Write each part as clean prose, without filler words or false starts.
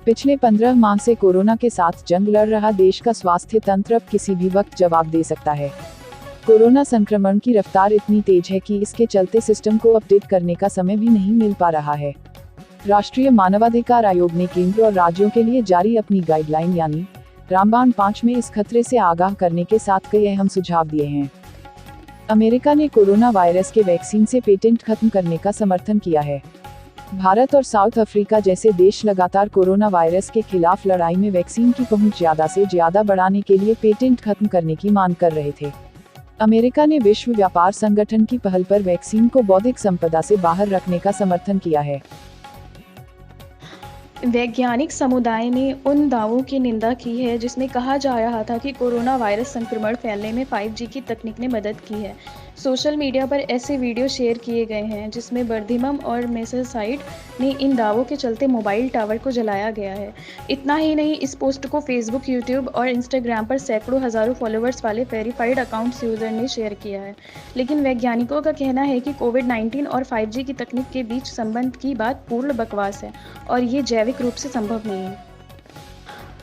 पिछले 15 माह से कोरोना के साथ जंग लड़ रहा देश का स्वास्थ्य तंत्र अब किसी भी वक्त जवाब दे सकता है। कोरोना संक्रमण की रफ्तार इतनी तेज है कि इसके चलते सिस्टम को अपडेट करने का समय भी नहीं मिल पा रहा है। राष्ट्रीय मानवाधिकार आयोग ने केंद्र और राज्यों के लिए जारी अपनी गाइडलाइन यानी रामबाण 5 में इस खतरे से आगाह करने के साथ कई अहम सुझाव दिए हैं। अमेरिका ने कोरोना वायरस के वैक्सीन से पेटेंट खत्म करने का समर्थन किया है। भारत और साउथ अफ्रीका जैसे देश लगातार कोरोना वायरस के खिलाफ लड़ाई में वैक्सीन की पहुंच ज्यादा से ज्यादा बढ़ाने के लिए पेटेंट खत्म करने की मांग कर रहे थे। अमेरिका ने विश्व व्यापार संगठन की पहल पर वैक्सीन को बौद्धिक संपदा से बाहर रखने का समर्थन किया है। वैज्ञानिक समुदाय ने उन दावों की निंदा की है जिसमें कहा जा रहा था कि कोरोना वायरस संक्रमण फैलने में 5G की तकनीक ने मदद की है। सोशल मीडिया पर ऐसे वीडियो शेयर किए गए हैं जिसमें बर्दिमम और मेसरसाइड ने इन दावों के चलते मोबाइल टावर को जलाया गया है। इतना ही नहीं, इस पोस्ट को फेसबुक, यूट्यूब और इंस्टाग्राम पर सैकड़ों हज़ारों फॉलोअर्स वाले वेरीफाइड अकाउंट्स यूजर ने शेयर किया है। लेकिन वैज्ञानिकों का कहना है कि कोविड-19 और 5G की तकनीक के बीच संबंध की बात पूर्ण बकवास है और ये जैविक रूप से संभव नहीं है।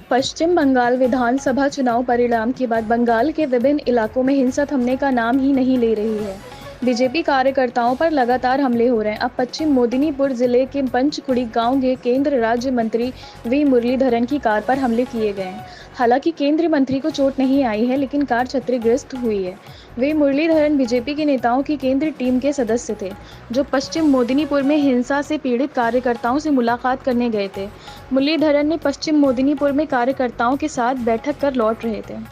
पश्चिम बंगाल विधानसभा चुनाव परिणाम के बाद बंगाल के विभिन्न इलाकों में हिंसा थमने का नाम ही नहीं ले रही है। बीजेपी कार्यकर्ताओं पर लगातार हमले हो रहे हैं। अब पश्चिम मेदिनीपुर जिले के पंचकुड़ी गांव के केंद्र राज्य मंत्री वी मुरलीधरन की कार पर हमले किए गए हैं। हालांकि केंद्रीय मंत्री को चोट नहीं आई है, लेकिन कार क्षतिग्रस्त हुई है। वे मुरलीधरन बीजेपी के नेताओं की केंद्रीय टीम के सदस्य थे, जो पश्चिम मेदिनीपुर में हिंसा से पीड़ित कार्यकर्ताओं से मुलाकात करने गए थे। मुरलीधरन ने पश्चिम मेदिनीपुर में कार्यकर्ताओं के साथ बैठक कर लौट रहे थे।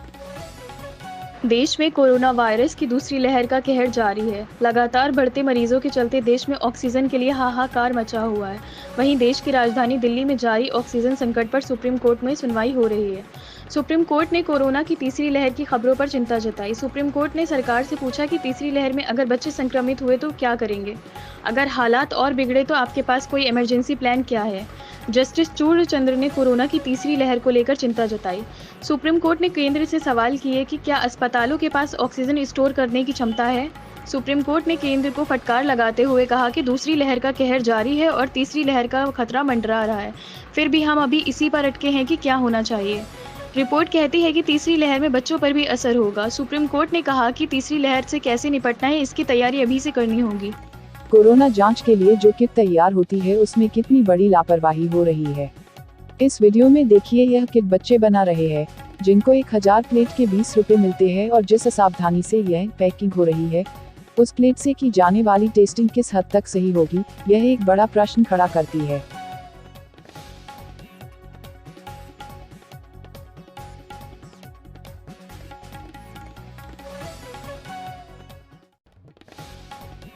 देश में कोरोना वायरस की दूसरी लहर का कहर जारी है। लगातार बढ़ते मरीजों के चलते देश में ऑक्सीजन के लिए हाहाकार मचा हुआ है। वहीं देश की राजधानी दिल्ली में जारी ऑक्सीजन संकट पर सुप्रीम कोर्ट में सुनवाई हो रही है। सुप्रीम कोर्ट ने कोरोना की तीसरी लहर की खबरों पर चिंता जताई। सुप्रीम कोर्ट ने सरकार से पूछा कि तीसरी लहर में अगर बच्चे संक्रमित हुए तो क्या करेंगे? अगर हालात और बिगड़े तो आपके पास कोई इमरजेंसी प्लान क्या है? जस्टिस चूड़चंद्र ने कोरोना की तीसरी लहर को लेकर चिंता जताई। सुप्रीम कोर्ट ने केंद्र से सवाल किए कि क्या अस्पतालों के पास ऑक्सीजन स्टोर करने की क्षमता है? सुप्रीम कोर्ट ने केंद्र को फटकार लगाते हुए कहा कि दूसरी लहर का कहर जारी है और तीसरी लहर का खतरा मंडरा रहा है। फिर भी हम अभी इसी पर अटके हैं कि क्या होना चाहिए। रिपोर्ट कहती है कि तीसरी लहर में बच्चों पर भी असर होगा। सुप्रीम कोर्ट ने कहा कि तीसरी लहर से कैसे निपटना है, इसकी तैयारी अभी से करनी होगी। कोरोना जांच के लिए जो किट तैयार होती है उसमें कितनी बड़ी लापरवाही हो रही है। इस वीडियो में देखिए, यह किट बच्चे बना रहे हैं जिनको 1000 प्लेट के 20 रुपए मिलते हैं और जिस असावधानी से यह पैकिंग हो रही है, उस प्लेट से की जाने वाली टेस्टिंग किस हद तक सही होगी, यह एक बड़ा प्रश्न खड़ा करती है।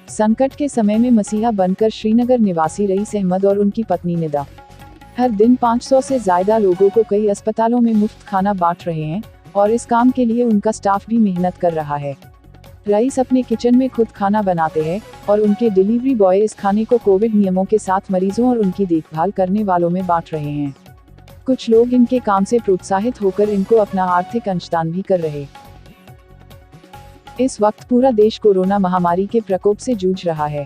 संकट के समय में मसीहा बनकर श्रीनगर निवासी रईस अहमद और उनकी पत्नी निदा हर दिन 500 से ज्यादा लोगों को कई अस्पतालों में मुफ्त खाना बांट रहे हैं और इस काम के लिए उनका स्टाफ भी मेहनत कर रहा है। रईस अपने किचन में खुद खाना बनाते हैं और उनके डिलीवरी बॉय इस खाने को कोविड नियमों के साथ मरीजों और उनकी देखभाल करने वालों में बांट रहे हैं। कुछ लोग इनके काम से प्रोत्साहित होकर इनको अपना आर्थिक अंशदान भी कर रहे। इस वक्त पूरा देश कोरोना महामारी के प्रकोप से जूझ रहा है।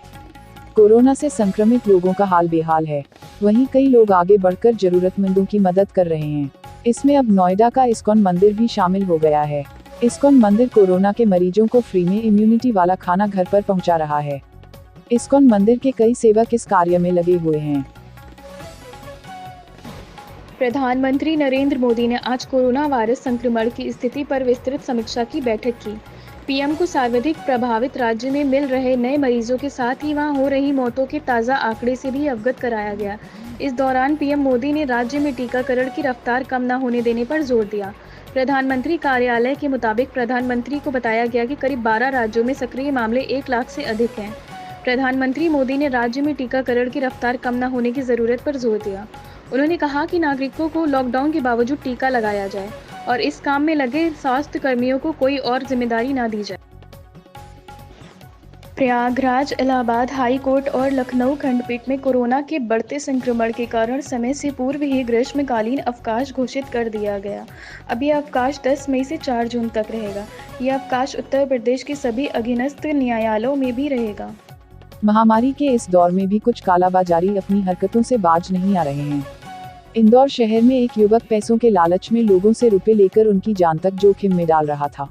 कोरोना से संक्रमित लोगों का हाल बेहाल है। वहीं कई लोग आगे बढ़कर जरूरतमंदों की मदद कर रहे हैं। इसमें अब नोएडा का इस्कॉन मंदिर भी शामिल हो गया है। इस्कॉन मंदिर कोरोना के मरीजों को फ्री में इम्यूनिटी वाला खाना घर पर पहुंचा रहा है। इस्कॉन मंदिर के कई सेवक इस कार्य में लगे हुए हैं। प्रधानमंत्री नरेंद्र मोदी ने आज कोरोना वायरस संक्रमण की स्थिति पर विस्तृत समीक्षा की बैठक की। पीएम को सर्वाधिक प्रभावित राज्य में मिल रहे नए मरीजों के साथ ही वहां हो रही मौतों के ताज़ा आंकड़े से भी अवगत कराया गया। इस दौरान पीएम मोदी ने राज्य में टीकाकरण की रफ्तार कम न होने देने पर जोर दिया। प्रधानमंत्री कार्यालय के मुताबिक प्रधानमंत्री को बताया गया कि करीब 12 राज्यों में सक्रिय मामले 1 लाख से अधिक हैं। प्रधानमंत्री मोदी ने राज्य में टीकाकरण की रफ्तार कम न होने की ज़रूरत पर जोर दिया। उन्होंने कहा कि नागरिकों को लॉकडाउन के बावजूद टीका लगाया जाए और इस काम में लगे स्वास्थ्य कर्मियों को कोई और जिम्मेदारी ना दी जाए। प्रयागराज, इलाहाबाद हाई कोर्ट और लखनऊ खंडपीठ में कोरोना के बढ़ते संक्रमण के कारण समय से पूर्व ही ग्रीष्मकालीन अवकाश घोषित कर दिया गया। अब यह अवकाश 10 मई से 4 जून तक रहेगा। यह अवकाश उत्तर प्रदेश के सभी अधीनस्थ न्यायालयों में भी रहेगा। महामारी के इस दौर में भी कुछ कालाबाजारी अपनी हरकतों से बाज नहीं आ रहे हैं। इंदौर शहर में एक युवक पैसों के लालच में लोगों से रुपए लेकर उनकी जान तक जोखिम में डाल रहा था।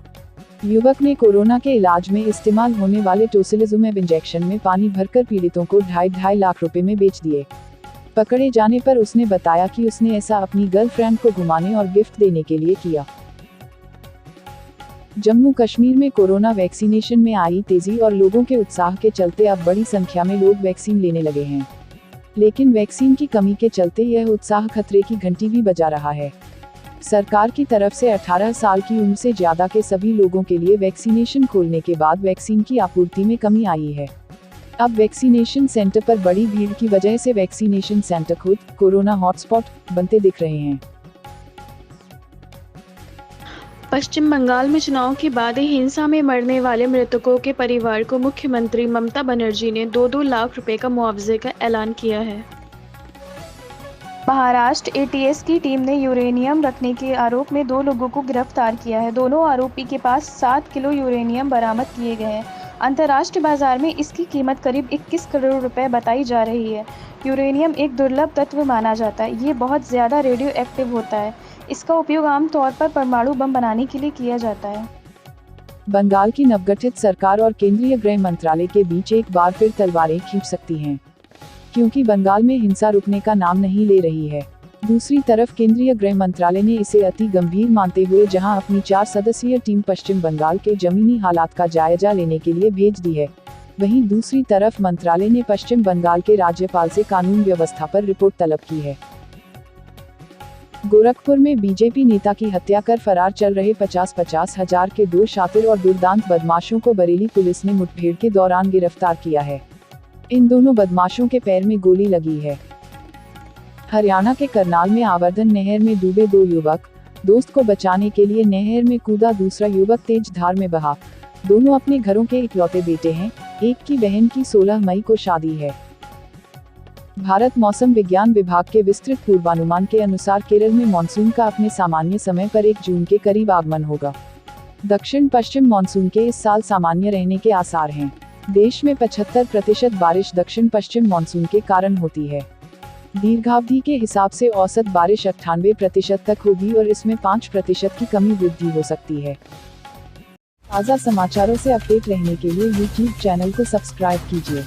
युवक ने कोरोना के इलाज में इस्तेमाल होने वाले टोसिलिजुमैब इंजेक्शन में पानी भरकर पीड़ितों को 2.5 लाख रुपए में बेच दिए। पकड़े जाने पर उसने बताया कि उसने ऐसा अपनी गर्लफ्रेंड को घुमाने और गिफ्ट देने के लिए किया। जम्मू कश्मीर में कोरोना वैक्सीनेशन में आई तेजी और लोगों के उत्साह के चलते अब बड़ी संख्या में लोग वैक्सीन लेने लगे हैं। लेकिन वैक्सीन की कमी के चलते यह उत्साह खतरे की घंटी भी बजा रहा है। सरकार की तरफ से 18 साल की उम्र से ज्यादा के सभी लोगों के लिए वैक्सीनेशन खोलने के बाद वैक्सीन की आपूर्ति में कमी आई है। अब वैक्सीनेशन सेंटर पर बड़ी भीड़ की वजह से वैक्सीनेशन सेंटर खुद कोरोना हॉटस्पॉट बनते दिख रहे हैं। पश्चिम बंगाल में चुनाव के बाद ही हिंसा में मरने वाले मृतकों के परिवार को मुख्यमंत्री ममता बनर्जी ने 2-2 लाख रुपए का मुआवजे का ऐलान किया है। महाराष्ट्र एटीएस की टीम ने यूरेनियम रखने के आरोप में 2 लोगों को गिरफ्तार किया है। दोनों आरोपी के पास 7 किलो यूरेनियम बरामद किए गए हैं। अंतर्राष्ट्रीय बाजार में इसकी कीमत करीब 21 करोड़ रुपए बताई जा रही है। यूरेनियम एक दुर्लभ तत्व माना जाता है। ये बहुत ज़्यादा रेडियो एक्टिव होता है। इसका उपयोग आमतौर पर परमाणु बम बनाने के लिए किया जाता है। बंगाल की नवगठित सरकार और केंद्रीय गृह मंत्रालय के बीच एक बार फिर तलवारें खींच सकती हैं, क्योंकि बंगाल में हिंसा रुकने का नाम नहीं ले रही है। दूसरी तरफ केंद्रीय गृह मंत्रालय ने इसे अति गंभीर मानते हुए जहां अपनी 4 सदस्यीय टीम पश्चिम बंगाल के जमीनी हालात का जायजा लेने के लिए भेज दी है, वहीं दूसरी तरफ मंत्रालय ने पश्चिम बंगाल के राज्यपाल से कानून व्यवस्था पर रिपोर्ट तलब की है। गोरखपुर में बीजेपी नेता की हत्या कर फरार चल रहे 50-50 हजार के 2 शातिर और दुर्दांत बदमाशों को बरेली पुलिस ने मुठभेड़ के दौरान गिरफ्तार किया है। इन दोनों बदमाशों के पैर में गोली लगी है। हरियाणा के करनाल में आवर्धन नहर में डूबे 2 युवक, दोस्त को बचाने के लिए नहर में कूदा, दूसरा युवक तेज धार में बहा। दोनों अपने घरों के इकलौते बेटे हैं। एक की बहन की 16 मई को शादी है। भारत मौसम विज्ञान विभाग के विस्तृत पूर्वानुमान के अनुसार केरल में मानसून का अपने सामान्य समय पर 1 जून के करीब आगमन होगा। दक्षिण पश्चिम मानसून के इस साल सामान्य रहने के आसार हैं। देश में 75% बारिश दक्षिण पश्चिम मानसून के कारण होती है। दीर्घावधि के हिसाब से औसत बारिश 98% तक होगी और इसमें 5% की कमी वृद्धि हो सकती है। ताज़ा समाचारों से अपडेट रहने के लिए YouTube चैनल को सब्सक्राइब कीजिए।